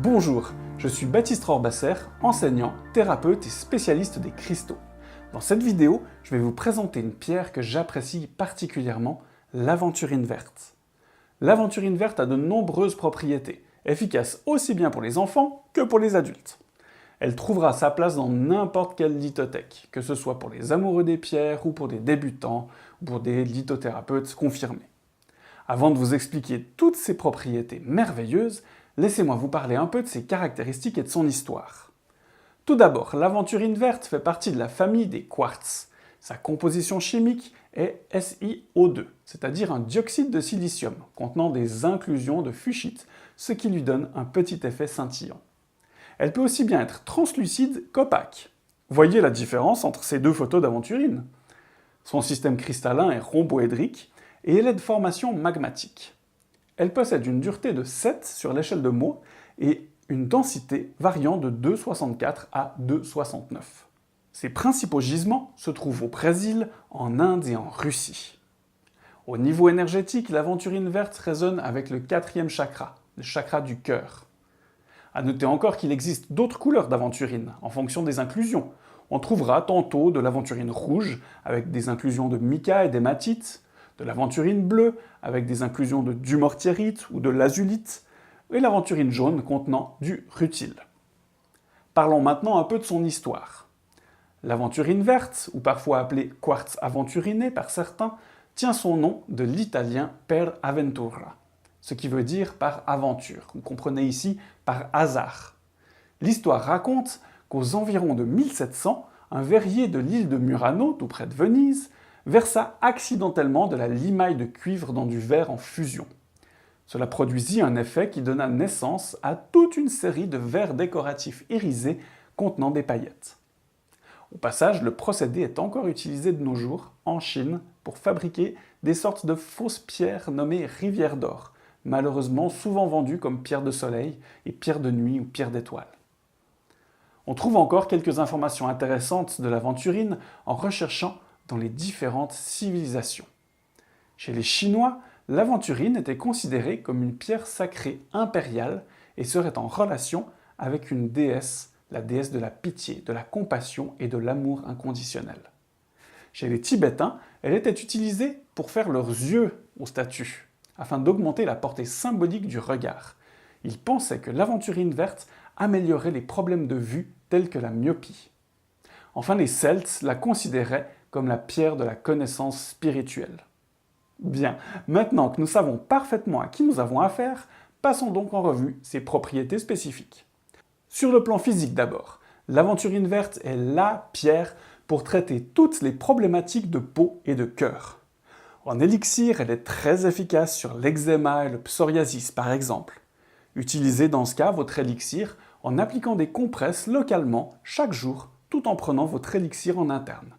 Bonjour, je suis Baptiste Rorbasser, enseignant, thérapeute et spécialiste des cristaux. Dans cette vidéo, je vais vous présenter une pierre que j'apprécie particulièrement, l'aventurine verte. L'aventurine verte a de nombreuses propriétés, efficaces aussi bien pour les enfants que pour les adultes. Elle trouvera sa place dans n'importe quelle lithothèque, que ce soit pour les amoureux des pierres ou pour des débutants ou pour des lithothérapeutes confirmés. Avant de vous expliquer toutes ces propriétés merveilleuses, laissez-moi vous parler un peu de ses caractéristiques et de son histoire. Tout d'abord, l'aventurine verte fait partie de la famille des quartz. Sa composition chimique est SiO2, c'est-à-dire un dioxyde de silicium contenant des inclusions de fuchsite, ce qui lui donne un petit effet scintillant. Elle peut aussi bien être translucide qu'opaque. Voyez la différence entre ces deux photos d'aventurine. Son système cristallin est rhomboédrique et elle est de formation magmatique. Elle possède une dureté de 7 sur l'échelle de Mohs et une densité variant de 2,64 à 2,69. Ses principaux gisements se trouvent au Brésil, en Inde et en Russie. Au niveau énergétique, l'aventurine verte résonne avec le 4e chakra, le chakra du cœur. À noter encore qu'il existe d'autres couleurs d'aventurine, en fonction des inclusions. On trouvera tantôt de l'aventurine rouge, avec des inclusions de mica et d'hématite, de l'aventurine bleue, avec des inclusions de dumortierite ou de lazulite, et l'aventurine jaune contenant du rutile. Parlons maintenant un peu de son histoire. L'aventurine verte, ou parfois appelée quartz aventuriné par certains, tient son nom de l'italien per avventura, ce qui veut dire par aventure, vous comprenez ici par hasard. L'histoire raconte qu'aux environs de 1700, un verrier de l'île de Murano, tout près de Venise, versa accidentellement de la limaille de cuivre dans du verre en fusion. Cela produisit un effet qui donna naissance à toute une série de verres décoratifs irisés contenant des paillettes. Au passage, le procédé est encore utilisé de nos jours, en Chine, pour fabriquer des sortes de fausses pierres nommées rivières d'or, malheureusement souvent vendues comme pierre de soleil et pierre de nuit ou pierre d'étoile. On trouve encore quelques informations intéressantes de l'aventurine en recherchant dans les différentes civilisations. Chez les Chinois, l'aventurine était considérée comme une pierre sacrée impériale et serait en relation avec une déesse, la déesse de la pitié, de la compassion et de l'amour inconditionnel. Chez les Tibétains, elle était utilisée pour faire leurs yeux aux statues, afin d'augmenter la portée symbolique du regard. Ils pensaient que l'aventurine verte améliorait les problèmes de vue tels que la myopie. Enfin, les Celtes la considéraient comme la pierre de la connaissance spirituelle. Bien, maintenant que nous savons parfaitement à qui nous avons affaire, passons donc en revue ses propriétés spécifiques. Sur le plan physique d'abord, l'aventurine verte est la pierre pour traiter toutes les problématiques de peau et de cœur. En élixir, elle est très efficace sur l'eczéma et le psoriasis par exemple. Utilisez dans ce cas votre élixir en appliquant des compresses localement chaque jour tout en prenant votre élixir en interne.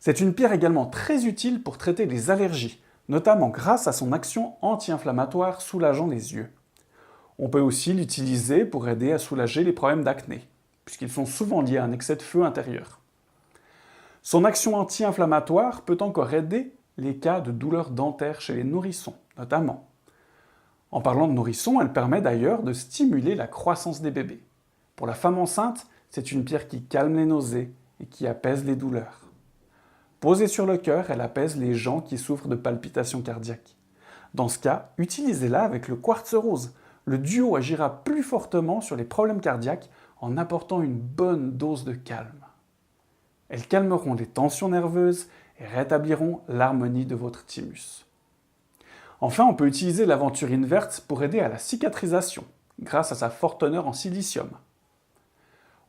C'est une pierre également très utile pour traiter les allergies, notamment grâce à son action anti-inflammatoire soulageant les yeux. On peut aussi l'utiliser pour aider à soulager les problèmes d'acné, puisqu'ils sont souvent liés à un excès de feu intérieur. Son action anti-inflammatoire peut encore aider les cas de douleurs dentaires chez les nourrissons, notamment. En parlant de nourrissons, elle permet d'ailleurs de stimuler la croissance des bébés. Pour la femme enceinte, c'est une pierre qui calme les nausées et qui apaise les douleurs. Posée sur le cœur, elle apaise les gens qui souffrent de palpitations cardiaques. Dans ce cas, utilisez-la avec le quartz rose. Le duo agira plus fortement sur les problèmes cardiaques en apportant une bonne dose de calme. Elles calmeront les tensions nerveuses et rétabliront l'harmonie de votre thymus. Enfin, on peut utiliser l'aventurine verte pour aider à la cicatrisation, grâce à sa forte teneur en silicium.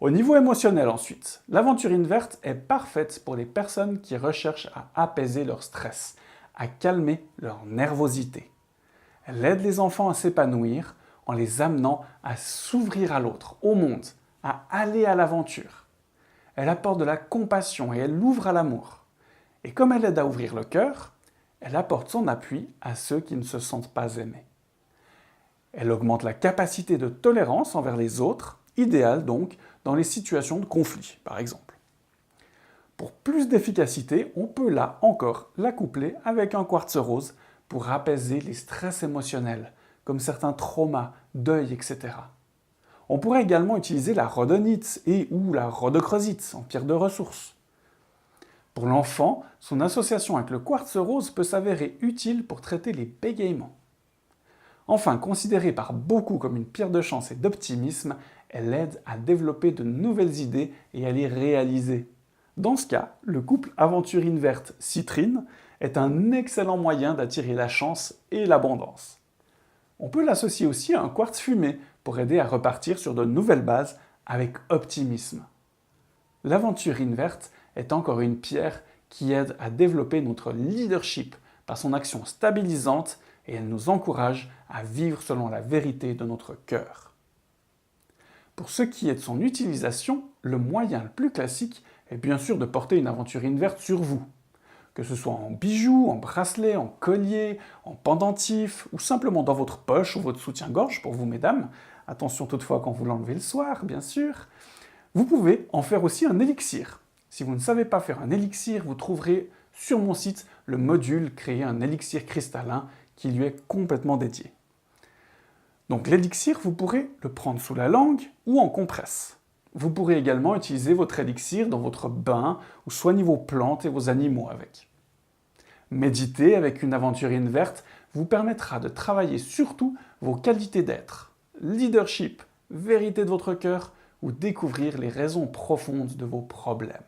Au niveau émotionnel ensuite, l'aventurine verte est parfaite pour les personnes qui recherchent à apaiser leur stress, à calmer leur nervosité. Elle aide les enfants à s'épanouir en les amenant à s'ouvrir à l'autre, au monde, à aller à l'aventure. Elle apporte de la compassion et elle ouvre à l'amour. Et comme elle aide à ouvrir le cœur, elle apporte son appui à ceux qui ne se sentent pas aimés. Elle augmente la capacité de tolérance envers les autres, idéale donc dans les situations de conflit, par exemple. Pour plus d'efficacité, on peut là encore la coupler avec un quartz rose pour apaiser les stress émotionnels, comme certains traumas, deuils, etc. On pourrait également utiliser la rhodonite et ou la rhodochrosite en pierre de ressource. Pour l'enfant, son association avec le quartz rose peut s'avérer utile pour traiter les bégaiements. Enfin, considérée par beaucoup comme une pierre de chance et d'optimisme, elle aide à développer de nouvelles idées et à les réaliser. Dans ce cas, le couple aventurine verte citrine est un excellent moyen d'attirer la chance et l'abondance. On peut l'associer aussi à un quartz fumé pour aider à repartir sur de nouvelles bases avec optimisme. L'aventurine verte est encore une pierre qui aide à développer notre leadership par son action stabilisante et elle nous encourage à vivre selon la vérité de notre cœur. Pour ce qui est de son utilisation, le moyen le plus classique est bien sûr de porter une aventurine verte sur vous. Que ce soit en bijoux, en bracelet, en collier, en pendentif, ou simplement dans votre poche ou votre soutien-gorge pour vous, mesdames. Attention toutefois quand vous l'enlevez le soir, bien sûr. Vous pouvez en faire aussi un élixir. Si vous ne savez pas faire un élixir, vous trouverez sur mon site le module Créer un élixir cristallin qui lui est complètement dédié. Donc l'élixir, vous pourrez le prendre sous la langue ou en compresse. Vous pourrez également utiliser votre élixir dans votre bain ou soigner vos plantes et vos animaux avec. Méditer avec une aventurine verte vous permettra de travailler surtout vos qualités d'être, leadership, vérité de votre cœur ou découvrir les raisons profondes de vos problèmes.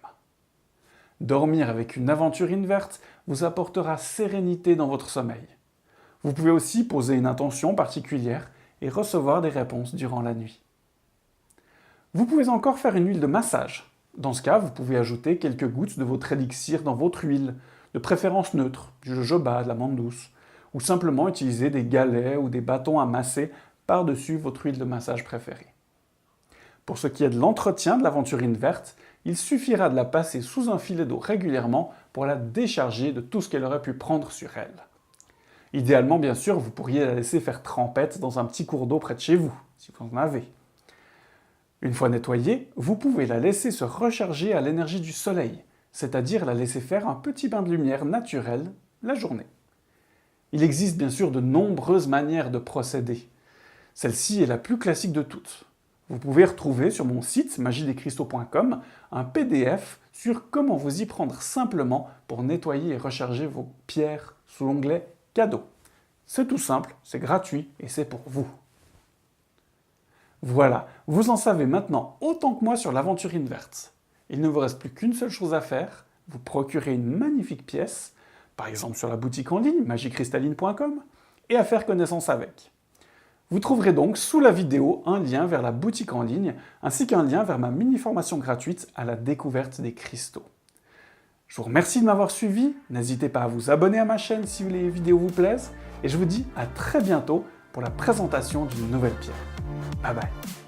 Dormir avec une aventurine verte vous apportera sérénité dans votre sommeil. Vous pouvez aussi poser une intention particulière et recevoir des réponses durant la nuit. Vous pouvez encore faire une huile de massage. Dans ce cas, vous pouvez ajouter quelques gouttes de votre élixir dans votre huile, de préférence neutre, du jojoba, de l'amande douce, ou simplement utiliser des galets ou des bâtons à masser par-dessus votre huile de massage préférée. Pour ce qui est de l'entretien de l'aventurine verte, il suffira de la passer sous un filet d'eau régulièrement pour la décharger de tout ce qu'elle aurait pu prendre sur elle. Idéalement, bien sûr, vous pourriez la laisser faire trempette dans un petit cours d'eau près de chez vous, si vous en avez. Une fois nettoyée, vous pouvez la laisser se recharger à l'énergie du soleil, c'est-à-dire la laisser faire un petit bain de lumière naturelle la journée. Il existe bien sûr de nombreuses manières de procéder. Celle-ci est la plus classique de toutes. Vous pouvez retrouver sur mon site magiedescristaux.com un PDF sur comment vous y prendre simplement pour nettoyer et recharger vos pierres sous l'onglet Cadeaux. C'est tout simple, c'est gratuit et c'est pour vous. Voilà, vous en savez maintenant autant que moi sur l'aventurine verte. Il ne vous reste plus qu'une seule chose à faire, vous procurer une magnifique pièce, par exemple sur la boutique en ligne magiecristalline.com, et à faire connaissance avec. Vous trouverez donc sous la vidéo un lien vers la boutique en ligne, ainsi qu'un lien vers ma mini-formation gratuite à la découverte des cristaux. Je vous remercie de m'avoir suivi, n'hésitez pas à vous abonner à ma chaîne si les vidéos vous plaisent, et je vous dis à très bientôt pour la présentation d'une nouvelle pierre. Bye bye.